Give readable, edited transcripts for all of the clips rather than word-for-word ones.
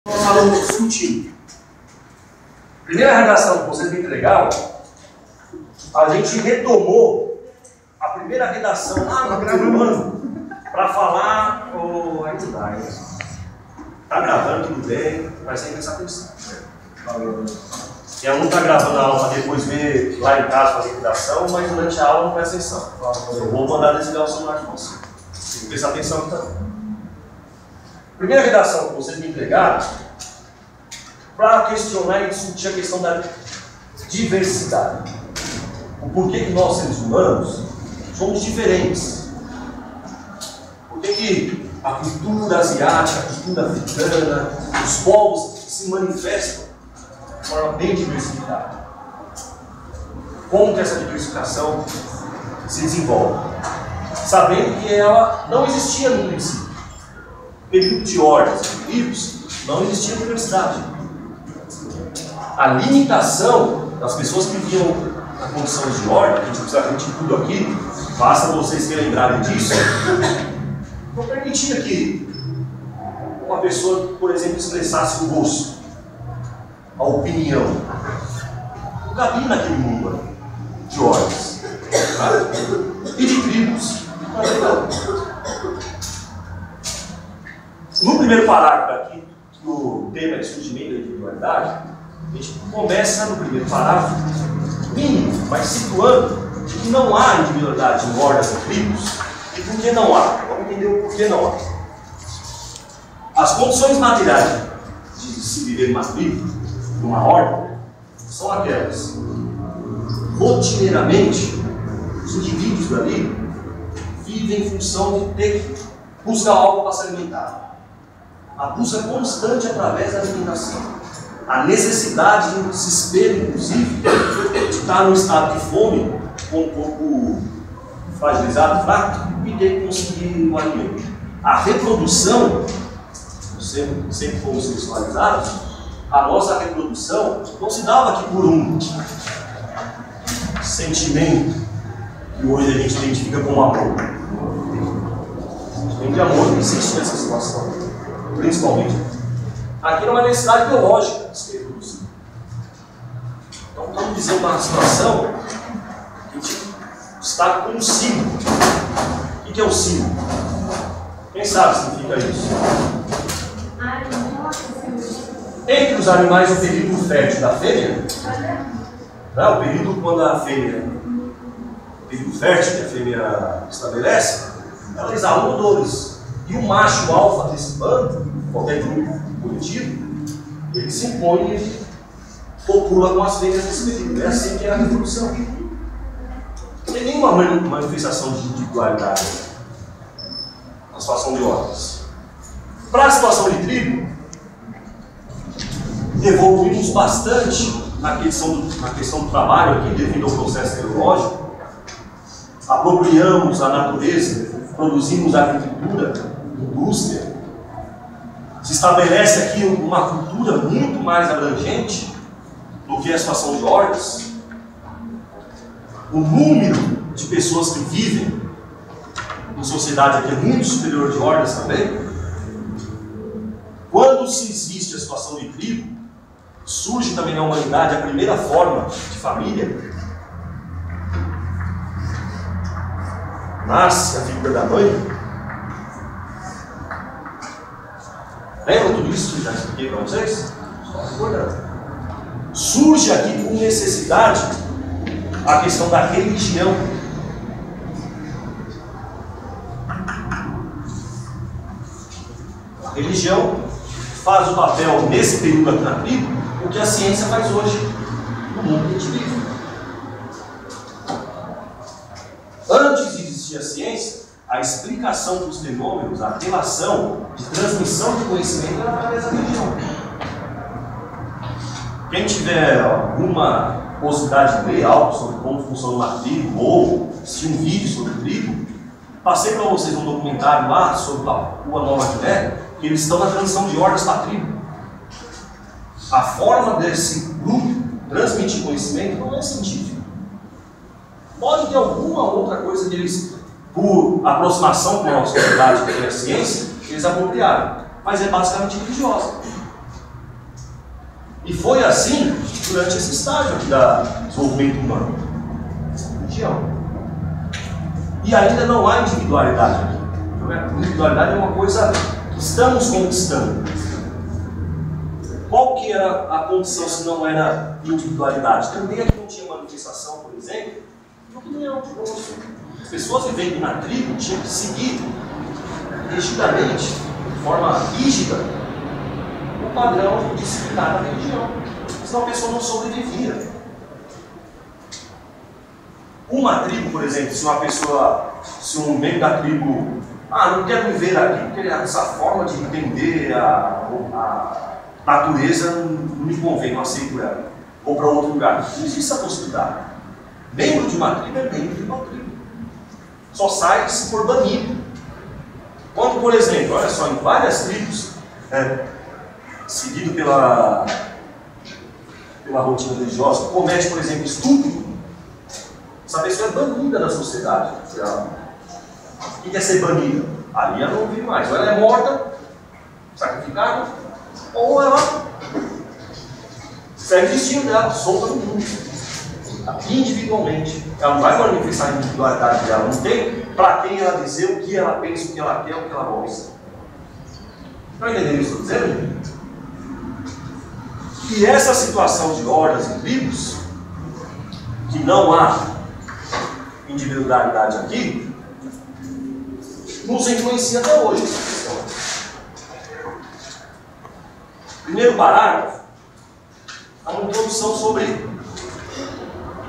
Nós falamos discutindo. Primeira redação do Conselho Bem Legal, a gente retomou a primeira redação lá no primeiro ano para falar. Aí não dá, hein? Tá gravando, tudo bem, mas sem prestar atenção. E aluno está gravando a aula para depois ver lá em casa fazer redação, mas durante a aula não presta atenção. Eu vou mandar desligar o celular de você. Tem que prestar atenção aqui também. Primeira redação que vocês me entregaram para questionar e discutir a questão da diversidade. O porquê que nós, seres humanos, somos diferentes. Por que a cultura asiática, a cultura africana, os povos se manifestam de forma bem diversificada? Como que essa diversificação se desenvolve? Sabendo que ela não existia no princípio. No período de ordens e tribos, não existia diversidade. A limitação das pessoas que viviam na condição de ordem, a gente precisa repetir tudo aqui, basta vocês se lembrarem disso, não permitia que uma pessoa, por exemplo, expressasse o gosto, a opinião. Não cabia naquele mundo de ordens, tá? E de tribos. No primeiro parágrafo aqui, que o tema é de surgimento da individualidade, a gente começa no primeiro parágrafo, mínimo, mas situando que não há individualidade em ordens e tribos. E por que não há? Vamos entender o porquê não há. As condições materiais de se viver numa tribo, numa ordem, são aquelas. Rotineiramente, os indivíduos dali vivem em função de ter que buscar algo para se alimentar. A busca constante através da alimentação. A necessidade de um desespero, inclusive, de estar no estado de fome, com o corpo fragilizado, fraco, e ter que conseguir o alimento. A reprodução, sempre fomos sexualizados, a nossa reprodução não se dava aqui por um sentimento que hoje a gente identifica como amor. Tem de amor que existe nessa situação, principalmente. Aqui é uma necessidade biológica de se reproduzir. Então estamos dizendo uma situação que a gente está com um símbolo. O que é o símbolo? Quem sabe o que significa isso? Entre os animais, o período fértil da fêmea, né, o período quando a fêmea, o período fértil que a fêmea estabelece, ela exala odores. E o macho alfa desse bando, qualquer grupo coletivo, ele se impõe e copula com as fêmeas desse período. É assim que é a reprodução. Não tem nenhuma manifestação de individualidade na situação de ordens. Para a situação de tribo, evoluímos bastante na questão do trabalho aqui, devido ao processo tecnológico. Apropriamos a natureza, produzimos agricultura, indústria. Se estabelece aqui uma cultura muito mais abrangente do que a situação de ordens. O número de pessoas que vivem em sociedade aqui é muito superior de ordens também. Quando se existe a situação de tribo, surge também na humanidade a primeira forma de família. Nasce a figura da mãe. Lembram tudo isso que eu já expliquei para vocês? Só recordando. Surge aqui com necessidade a questão da religião. A religião faz o papel, nesse período aqui na tribo, o que a ciência faz hoje no mundo que a gente vive. Antes de existir a ciência, a explicação dos fenômenos, a relação de transmissão de conhecimento era através da religião. Quem tiver alguma possibilidade de ler algo sobre como funciona uma tribo ou assistir um vídeo sobre tribo, passei para vocês um documentário lá sobre Papua Nova Guiné, que eles estão na transição de ordens para a tribo. A forma desse grupo transmitir conhecimento não é científica. Pode ter alguma outra coisa que eles, por aproximação com a sociedade que é a ciência, eles apropriaram, mas é basicamente religiosa. E foi assim durante esse estágio aqui do desenvolvimento humano. Religião. E ainda não há individualidade aqui. Individualidade é uma coisa que estamos conquistando. Qual que era a condição se não era individualidade? Também aqui não tinha manifestação, por exemplo, de opinião, de gosto. As pessoas vivendo na tribo tinham que seguir rigidamente, de forma rígida, o padrão disciplinar da religião. Senão a pessoa não sobrevivia. Uma tribo, por exemplo, se um membro da tribo, não quero viver aqui, porque essa forma de entender a natureza não me convém, não aceito ela. Vou para outro lugar. Não existe essa possibilidade. Membro de uma tribo é membro de uma tribo. Só sai se for banido. Quando, por exemplo, olha só, em várias tribos, seguido pela rotina religiosa, comete, por exemplo, estupro, essa pessoa é banida da sociedade. O que é ser banida? Ali ela não vive mais. Ou ela é morta, sacrificada, ou ela segue o destino dela, solta no mundo. Individualmente. Ela não vai manifestar a individualidade dela. Não tem para quem ela dizer o que ela pensa, o que ela quer, o que ela gosta. Estão entendendo isso que eu estou dizendo? E essa situação de hordas e tribos, que não há individualidade aqui, nos influencia até hoje. Primeiro parágrafo, há uma introdução sobre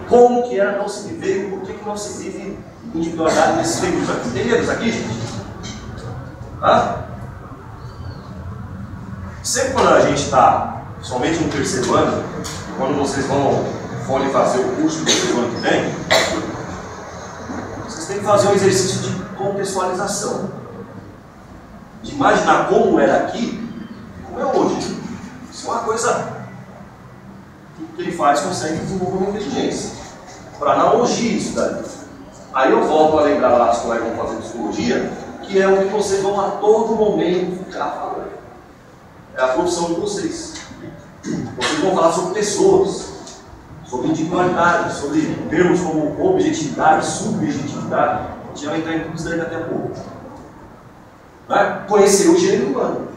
como que era não se viver e por que não se vive individualidade nesses livros aqui. Tem eles aqui, gente? Sempre quando a gente está, somente no terceiro ano, quando vocês forem fazer o curso do terceiro ano que vem, vocês têm que fazer um exercício de contextualização. De imaginar como era aqui e como é hoje. Isso é uma coisa que ele faz, consegue desenvolver uma inteligência. Para analogia isso daí. Aí eu volto a lembrar lá as colegas que vão fazer psicologia, que é o que vocês vão a todo momento ficar falando. É a profissão de vocês. Vocês vão falar sobre pessoas, sobre individualidade, sobre termos como objetividade, subjetividade. A gente vai entrar em tudo isso daí daqui a pouco. Conhecer o gênero humano.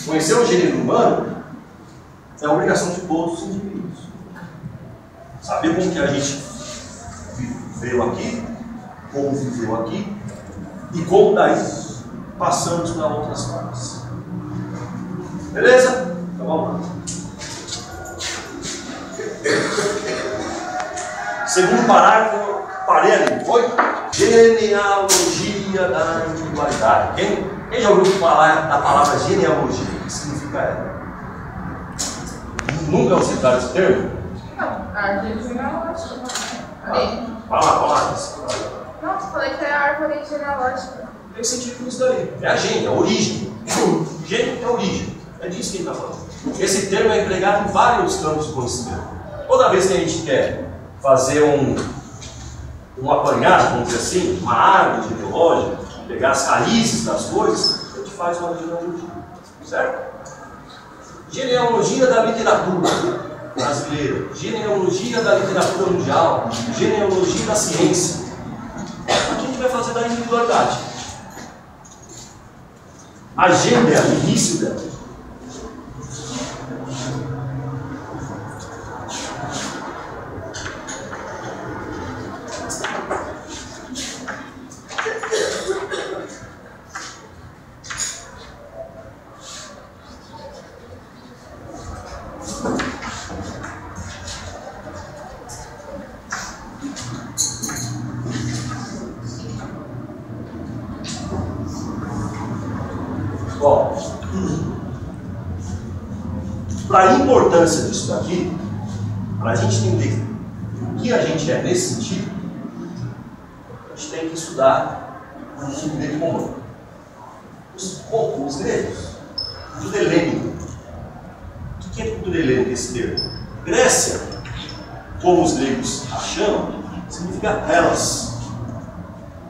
Conhecer o gênero humano é a obrigação de todos os indivíduos. Saber como que a gente veio aqui, como viveu aqui e como daí passamos para outras partes. Beleza? Então vamos lá. Segundo parágrafo, parei ali, foi? Genealogia da individualidade. Quem já ouviu falar da palavra genealogia? O que significa ela? Nunca ouviu esse termo? Não, a árvore genealógica. Vai lá. Não, você falou que é a árvore genealógica. Tem sentido com isso daí. É a gênese, é a origem. Gênese é a origem. É disso que ele está falando. Esse termo é empregado em vários campos de conhecimento. Toda vez que a gente quer fazer um apanhado, vamos dizer assim, uma árvore genealógica, pegar as raízes das coisas, a gente faz uma genealogia. Certo? Genealogia da literatura brasileira, genealogia da literatura mundial, genealogia da ciência. Aqui a gente vai fazer da individualidade. A gênea, o início dela. Para a importância disso daqui, para a gente entender o que a gente é nesse sentido, a gente tem que estudar o grego romano. Os gregos, cultura helênica. O que é cultura helênica esse termo? Grécia, como os gregos a chamam, significa Hellas.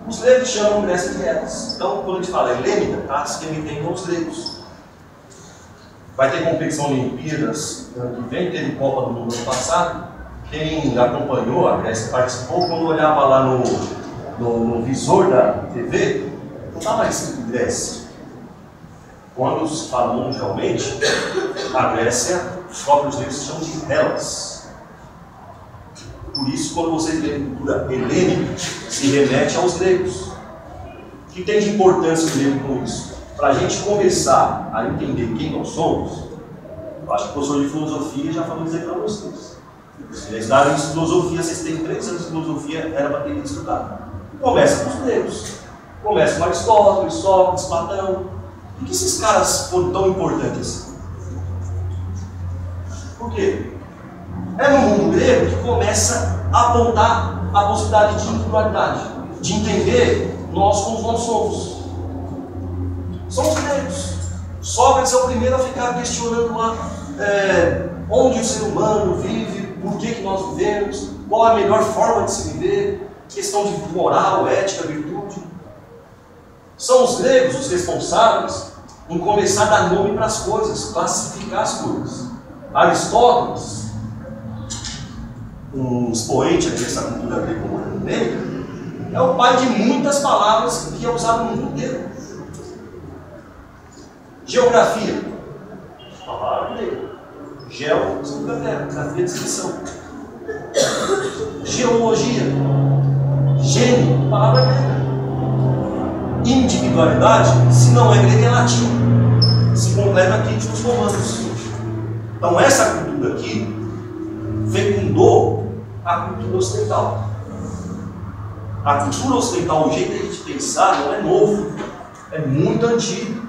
Os gregos chamam Grécia de Hellas. Então, quando a gente fala helênica, está se remetendo aos gregos. Vai ter competição Olimpíadas, ano que vem, teve Copa do Mundo ano passado. Quem acompanhou, a Grécia participou, quando olhava lá no visor da TV, não estava escrito Grécia. Quando se fala mundialmente, a Grécia, os próprios gregos chamam de Hellas. Por isso, quando você lê a cultura helênica, se remete aos gregos. O que tem de importância o grego com isso? Para a gente começar a entender quem nós somos, eu acho que o professor de filosofia já falou isso aí para vocês. Se eles darem isso de filosofia, vocês têm 3 anos de filosofia, era para ter estudado. Começa com os gregos. Começa com Aristóteles, Sócrates, Platão. Por que esses caras foram tão importantes? Por quê? É no mundo grego que começa a apontar a possibilidade de individualidade, de entender nós como nós somos. São os gregos. Sócrates é o primeiro a ficar questionando lá onde o ser humano vive, por que nós vivemos, qual a melhor forma de se viver, questão de moral, ética, virtude. São os gregos os responsáveis em começar a dar nome para as coisas, classificar as coisas. Aristóteles, um expoente dessa cultura greco-romana, é o pai de muitas palavras que é usado no mundo inteiro. Geografia, palavra grega. Geo significa terra, grafia descrição. Geologia, gênio, palavra grega. Individualidade, se não é grega, é latim. Se completa aqui nos romanos. Então essa cultura aqui fecundou a cultura ocidental. A cultura ocidental, o jeito de a gente pensar, não é novo, é muito antigo.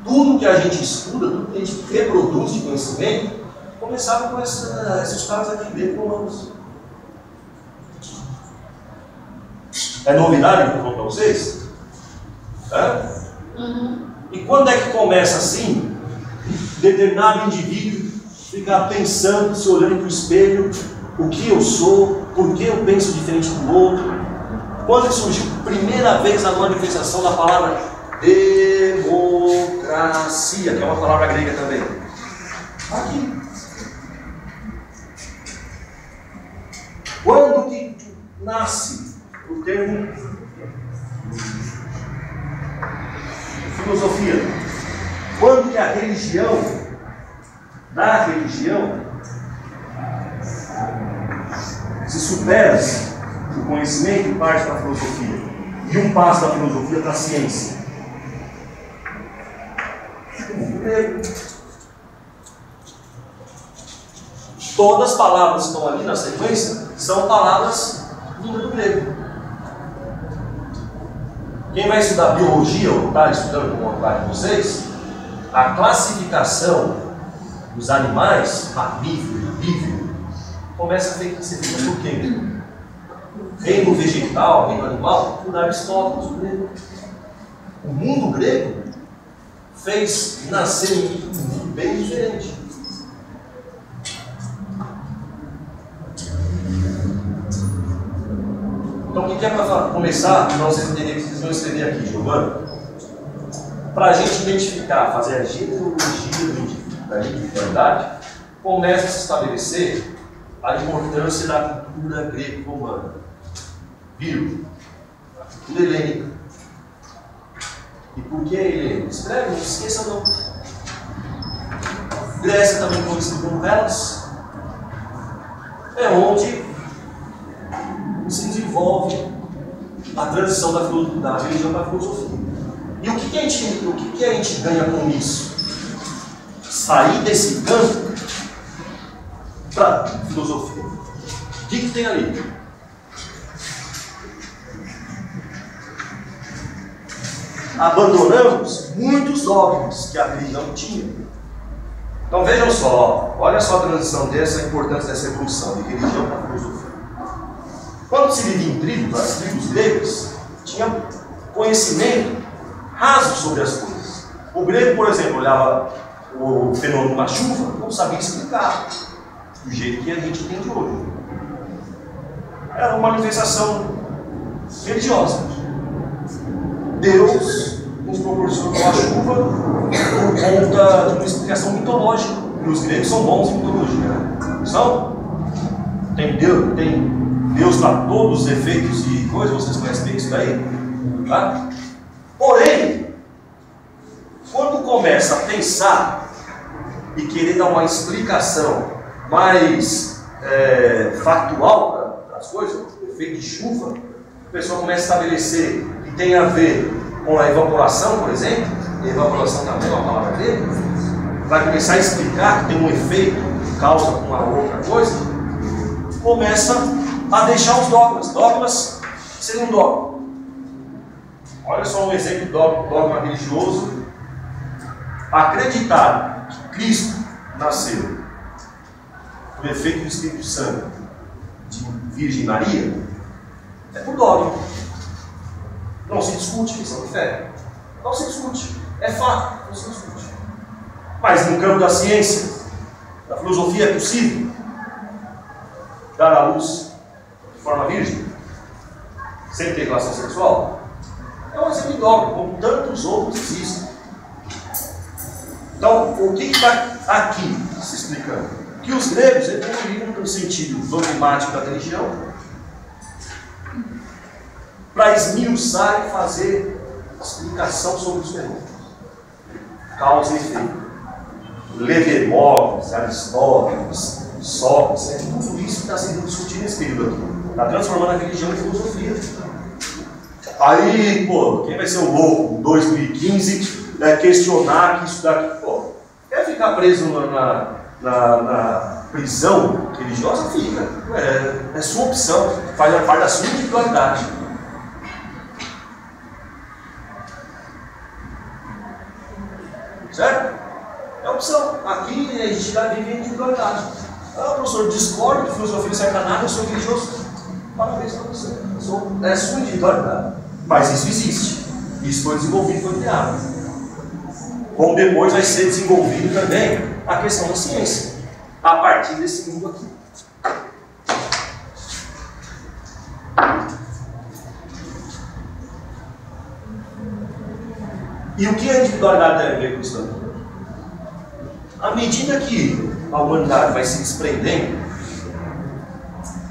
Tudo que a gente estuda, tudo que a gente reproduz de conhecimento, começava com esses caras aqui dentro romanos. É novidade que eu vou para vocês? E quando é que começa assim? Determinado indivíduo ficar pensando, se olhando para o espelho, o que eu sou, por que eu penso diferente do outro. Quando surgiu a primeira vez a manifestação da palavra democracia, que é uma palavra grega também. Aqui. Quando que nasce o termo filosofia? Quando que a religião, da religião, se supera o conhecimento e parte da filosofia, e um passo da filosofia para a ciência? Grego. Todas as palavras que estão ali na sequência são palavras vindas do grego. Quem vai estudar biologia ou está estudando com vontade de vocês, a classificação dos animais, mamífero, bífero, começa a ser feita por quem? Reino vegetal, reino animal, por Aristóteles, o grego. O mundo grego fez nascer um mundo bem diferente. Então, o que é para começar, para vocês entenderem que vocês vão escrever aqui, Giovanni? Para a gente identificar, fazer a genealogia do indivíduo, da individualidade, começa a se estabelecer a importância da cultura greco-romana. Viram? A cultura helênica. E por que helênica? Escreve, não esqueça não. Grécia, também conhecida como Hellas, é onde se desenvolve a transição da religião para a filosofia. E o que a gente ganha com isso? Sair desse campo para a filosofia. O que tem ali? Abandonamos muitos dogmas que a religião tinha. Então vejam só, olha só a transição dessa, a importância dessa evolução de religião para a filosofia. Quando se vivia em tribos, as tribos gregas tinham conhecimento raso sobre as coisas. O grego, por exemplo, olhava o fenômeno da chuva, não sabia explicar do jeito que a gente entende hoje. Era uma manifestação religiosa. Deus nos proporcionam a chuva por conta de uma explicação mitológica. E os gregos são bons em mitologia, né? São? Tem Deus para todos os efeitos e coisas, vocês conhecem bem isso daí? Tá? Porém, quando começa a pensar e querer dar uma explicação mais factual para as coisas, o efeito de chuva, a pessoa começa a estabelecer que tem a ver com a evaporação, por exemplo, e evaporação também é uma palavra grega, vai começar a explicar que tem um efeito que causa uma outra coisa, começa a deixar os dogmas. Dogmas seriam um dogma. Olha só um exemplo de dogma religioso. Acreditar que Cristo nasceu por efeito do Espírito Santo de Virgem Maria é por dogma. Não se discute questão de fé. Não se discute. É fato, não se discute. Mas no campo da ciência, da filosofia, é possível dar à luz de forma virgem, sem ter relação sexual? É um exemplo de dogma, como tantos outros existem. Então, o que está aqui se explicando? Que os gregos evoluíram no sentido dogmático da religião para esmiuçar e fazer explicação sobre os fenômenos. Causa e efeito. Demócrito, Aristóteles, Sócrates, tudo isso está sendo discutido nesse período aqui. Está transformando a religião em filosofia. Aí, pô, quem vai ser o louco em 2015 questionar que isso daqui, pô, quer ficar preso na prisão religiosa? Fica. É sua opção, faz parte da sua individualidade. Certo? É opção. Aqui a gente vive em individualidade. Ah, professor, discordo de filosofia sacanagem, eu sou religioso. Parabéns para você. É sua individualidade. Mas isso existe. Isso foi desenvolvido, foi criado. Como depois vai ser desenvolvido também a questão da ciência, a partir desse mundo aqui. E o que a individualidade tem a ver com isso também? À medida que a humanidade vai se desprendendo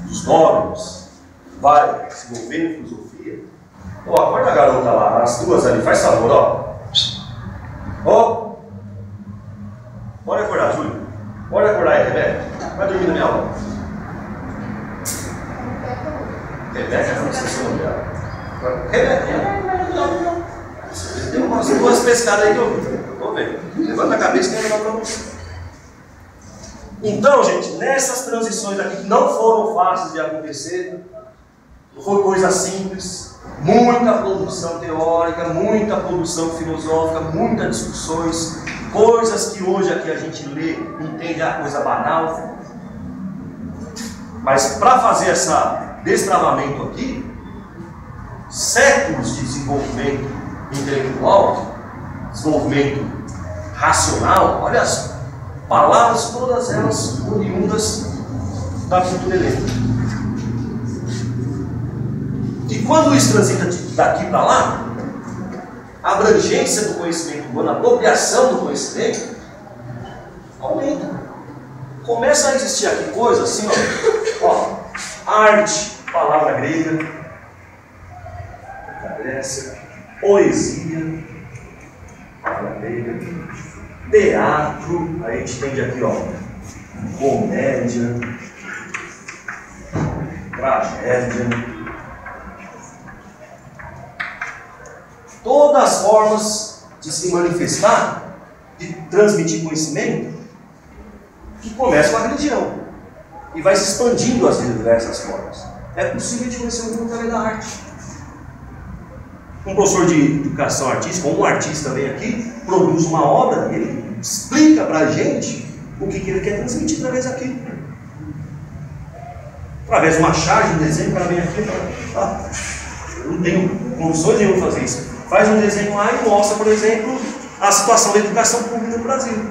dos dogmas, vai se envolvendo em filosofia. Ó, acorda a garota lá, as duas ali, faz favor, ó. Ó. Bora acordar, Júlio. Bora acordar aí, Rebeca. Vai dormir na minha aula. Rebeca, não sei se é o nome dela. Rebeca. Não. Tem umas duas pescadas aí que eu vi. Vou ver. Levanta a cabeça que eu vou dar para você. Então, gente, nessas transições aqui que não foram fáceis de acontecer, não foi coisa simples, muita produção teórica, muita produção filosófica, muitas discussões, coisas que hoje aqui a gente lê, entende a coisa banal. Mas para fazer esse destravamento aqui, séculos de desenvolvimento intelectual, desenvolvimento racional, olha as palavras, todas elas oriundas da cultura helênica. E quando isso transita daqui para lá, a abrangência do conhecimento humano, a apropriação do conhecimento aumenta. Começa a existir aqui coisas assim, ó, arte, palavra grega, Grécia, poesia, palavra grega, teatro, a gente tem aqui, ó, comédia, tragédia, todas as formas de se manifestar, de transmitir conhecimento, que começa com a religião e vai se expandindo as diversas formas. É possível de conhecer o mundo através da arte. Um professor de educação artística, ou um artista vem aqui, produz uma obra, ele explica para a gente o que ele quer transmitir através daquilo. Através de uma charge, um desenho, o cara vem aqui e fala, eu não tenho condições nenhuma de fazer isso. Faz um desenho lá e mostra, por exemplo, a situação da educação pública no Brasil.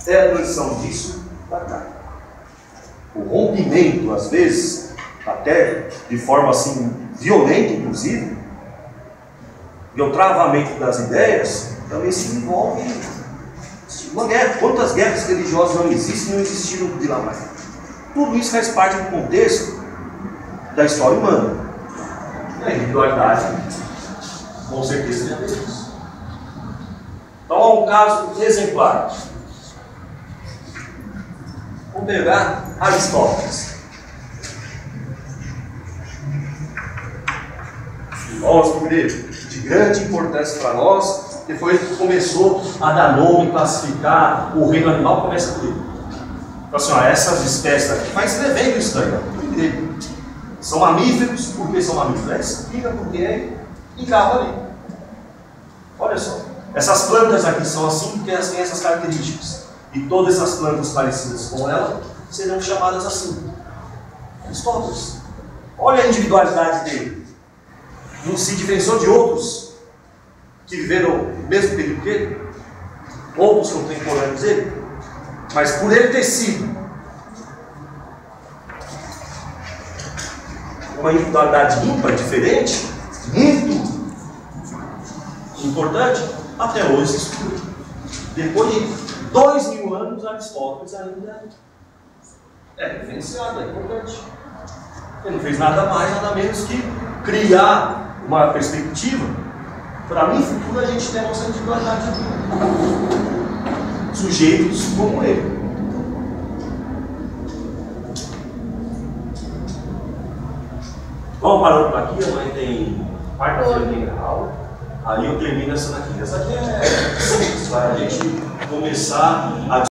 É a transição disso para cá. O rompimento, às vezes, até de forma assim violenta, inclusive, e o travamento das ideias, também se envolve uma guerra. Quantas guerras religiosas não existem e não existiram de lá mais? Tudo isso faz parte do contexto da história humana. A individualidade, com certeza, já tem isso. Então, há um caso exemplar. Vamos pegar Aristóteles. Filósofo grego, de grande importância para nós, que foi ele que começou a dar nome, classificar o reino animal, começa por ele. Então, assim, ó, essas espécies aqui, vai escrevendo isso daí, tudo em grego. São mamíferos, porque são mamíferos? Explica porque é e acaba ali. Olha só, essas plantas aqui são assim porque elas têm essas características. E todas essas plantas parecidas com ela serão chamadas assim. Aristóteles. Olha a individualidade dele. Não se diferenciou de outros que viveram o mesmo período que ele, outros contemporâneos dele, mas por ele ter sido uma individualidade ímpar, diferente, muito importante, até hoje isso tudo. Depois de 2000 anos, Aristóteles ainda é referenciado, é importante. Ele não fez nada mais, nada menos que criar uma perspectiva para mim, futuro, a gente tem a nossa individualidade de sujeitos como ele. Vamos parando por aqui, amanhã tem quarta-feira tem aula. Aí eu termino essa daqui. Essa aqui é simples, para a gente começar a